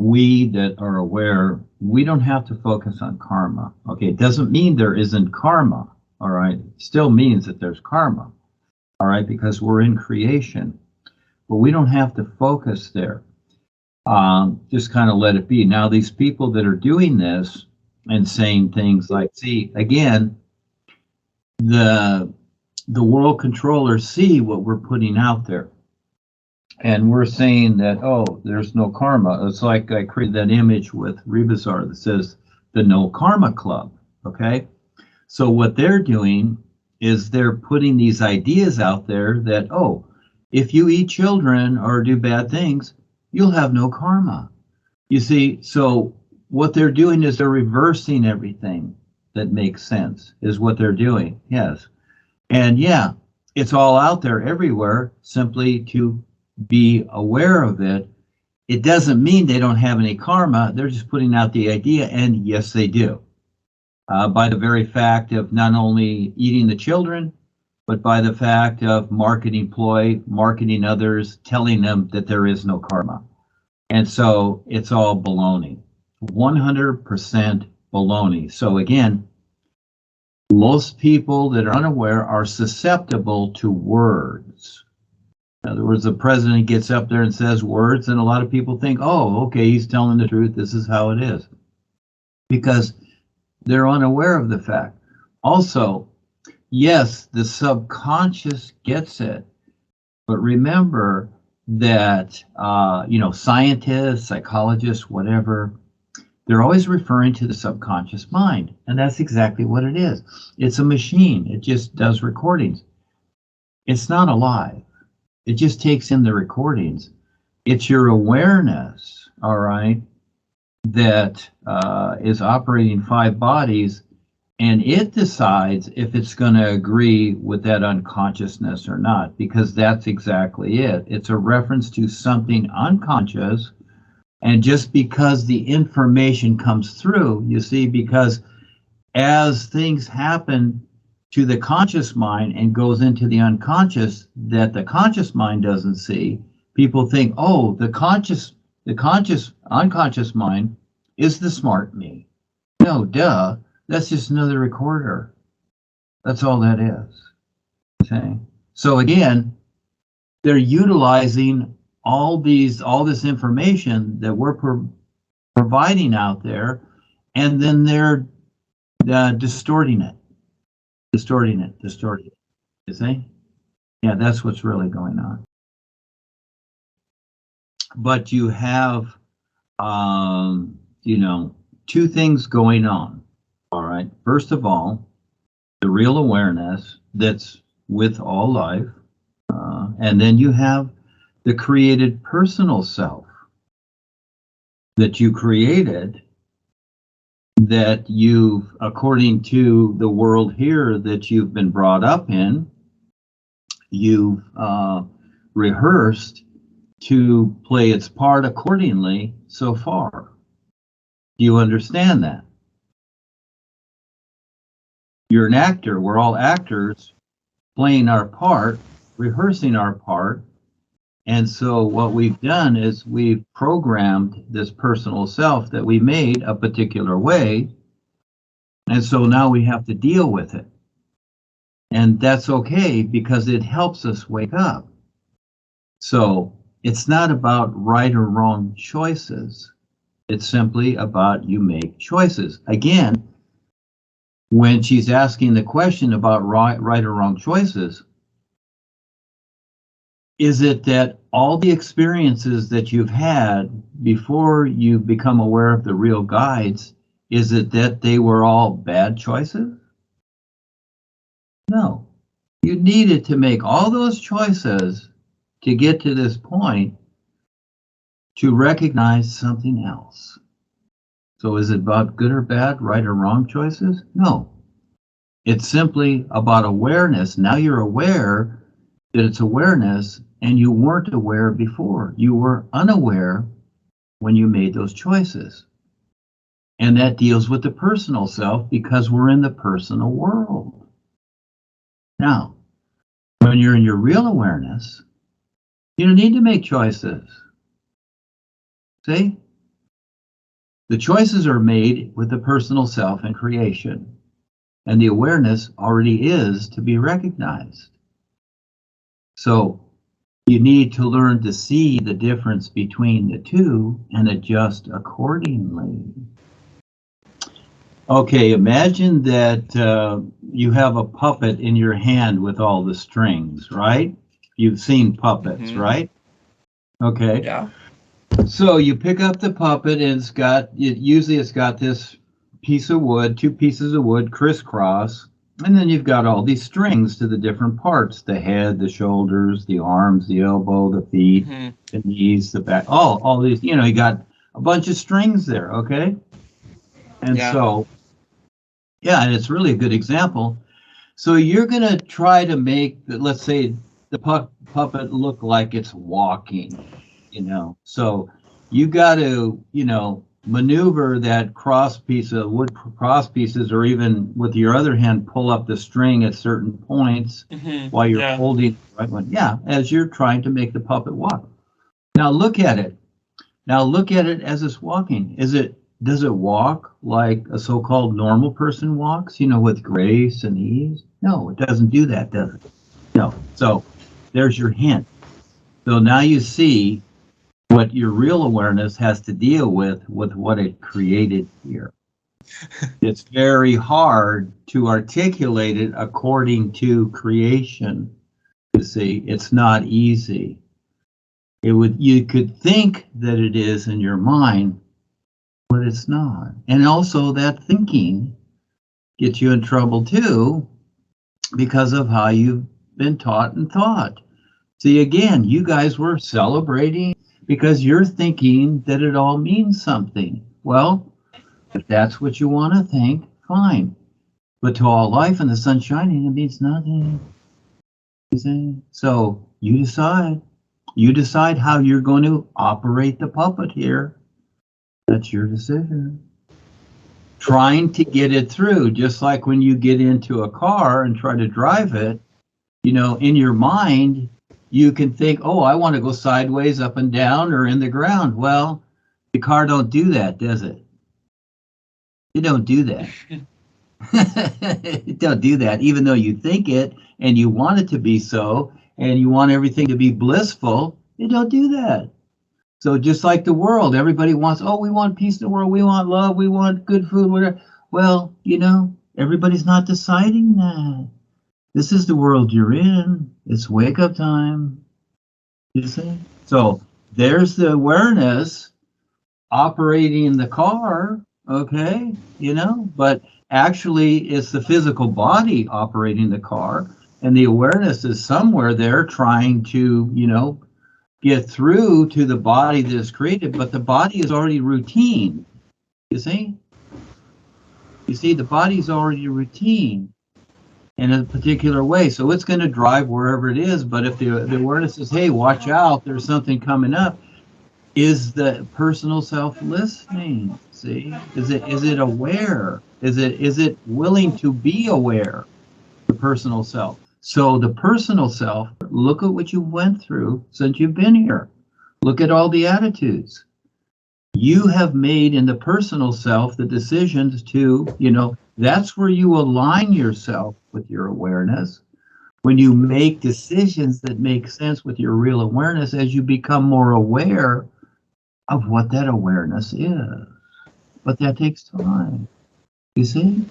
we that are aware, we don't have to focus on karma. Okay, it doesn't mean there isn't karma, all right? It still means that there's karma, all right, because we're in creation. But we don't have to focus there. Just kind of let it be. Now, these people that are doing this and saying things like, see, again, the WorldKontrollers see what we're putting out there. And we're saying that, oh, there's no karma. It's like I created that image with Rebazar that says the No Karma Club, okay? So what they're doing is they're putting these ideas out there that, oh, if you eat children or do bad things, you'll have no karma. You see, so what they're doing is they're reversing everything that makes sense, is what they're doing, yes. And yeah, it's all out there everywhere, simply to be aware of it. It doesn't mean they don't have any karma. They're just putting out the idea, and yes, they do. By the very fact of not only eating the children, but by the fact of marketing others, telling them that there is no karma. And so it's all baloney, 100% baloney. So again, most people that are unaware are susceptible to words. In other words, the president gets up there and says words, and a lot of people think, oh, okay, he's telling the truth. This is how it is. Because they're unaware of the fact. Also, yes, the subconscious gets it. But remember that, scientists, psychologists, whatever, they're always referring to the subconscious mind. And that's exactly what it is. It's a machine. It just does recordings. It's not alive. It just takes in the recordings. It's your awareness, all right, that is operating 5 bodies, and it decides if it's going to agree with that unconsciousness or not, because that's exactly it. It's a reference to something unconscious, and just because the information comes through, you see, because as things happen to the conscious mind and goes into the unconscious that the conscious mind doesn't see, people think, oh, the unconscious mind is the smart me. No, duh, that's just another recorder. That's all that is. Okay. So again, they're utilizing all this information that we're providing out there, and then they're distorting it. Distorting it. You see? Yeah, that's what's really going on. But you have, 2 things going on. All right. First of all, the real awareness that's with all life. And then you have the created personal self that you created, that you've, according to the world here that you've been brought up in, you've rehearsed to play its part accordingly so far. Do you understand that? You're an actor. We're all actors playing our part, rehearsing our part. And so what we've done is we've programmed this personal self that we made a particular way. And so now we have to deal with it. And that's okay, because it helps us wake up. So it's not about right or wrong choices. It's simply about you make choices. Again, when she's asking the question about right or wrong choices, is it that all the experiences that you've had before you become aware of the real guides, is it that they were all bad choices? No. You needed to make all those choices to get to this point to recognize something else. So is it about good or bad, right or wrong choices? No. It's simply about awareness. Now you're aware that it's awareness, and you weren't aware before. You were unaware when you made those choices. And that deals with the personal self, because we're in the personal world. Now, when you're in your real awareness, you don't need to make choices. See? The choices are made with the personal self and creation, and the awareness already is to be recognized. So you need to learn to see the difference between the two and adjust accordingly. Okay, imagine that you have a puppet in your hand with all the strings, right? You've seen puppets, right? Okay. Yeah. So you pick up the puppet and usually it's got this piece of wood, two pieces of wood crisscross, and then you've got all these strings to the different parts, the head, the shoulders, the arms, the elbow, the feet, the knees, the back, all these, you got a bunch of strings there, okay? And so, yeah, and it's really a good example. So you're going to try to make, let's say, the puppet look like it's walking, So you got to, maneuver that wood cross pieces, or even with your other hand, pull up the string at certain points while you're holding the right one. Yeah, as you're trying to make the puppet walk. Now look at it. Now look at it as it's walking. Does it walk like a so-called normal person walks, with grace and ease? No, it doesn't do that, does it? No. So there's your hint. So now you see what your real awareness has to deal with what it created here. It's very hard to articulate it according to creation. You see, it's not easy. You could think that it is in your mind, but it's not. And also that thinking gets you in trouble too, because of how you've been taught and thought. See, again, you guys were celebrating because you're thinking that it all means something. Well, if that's what you want to think, fine. But to all life and the sun shining, it means nothing. You see? So you decide. You decide how you're going to operate the puppet here. That's your decision. Trying to get it through, just like when you get into a car and try to drive it, in your mind, you can think, oh, I want to go sideways, up and down, or in the ground. Well, the car don't do that, does it? It don't do that. It don't do that, even though you think it and you want it to be so, and you want everything to be blissful. It don't do that. So just like the world, everybody wants, we want peace in the world, we want love, we want good food, whatever. Well, everybody's not deciding that. This is the world you're in. It's wake up time. You see? So there's the awareness operating the car, okay? But actually it's the physical body operating the car, and the awareness is somewhere there trying to, get through to the body that is created, but the body is already routine. You see? The body's already routine in a particular way. So it's going to drive wherever it is. But if the awareness says, hey, watch out, there's something coming up, is the personal self listening? See? Is it aware? Is it willing to be aware? The personal self. So the personal self, look at what you went through since you've been here. Look at all the attitudes. You have made in the personal self the decisions to, that's where you align yourself with your awareness. When you make decisions that make sense with your real awareness, as you become more aware of what that awareness is. But that takes time. You see?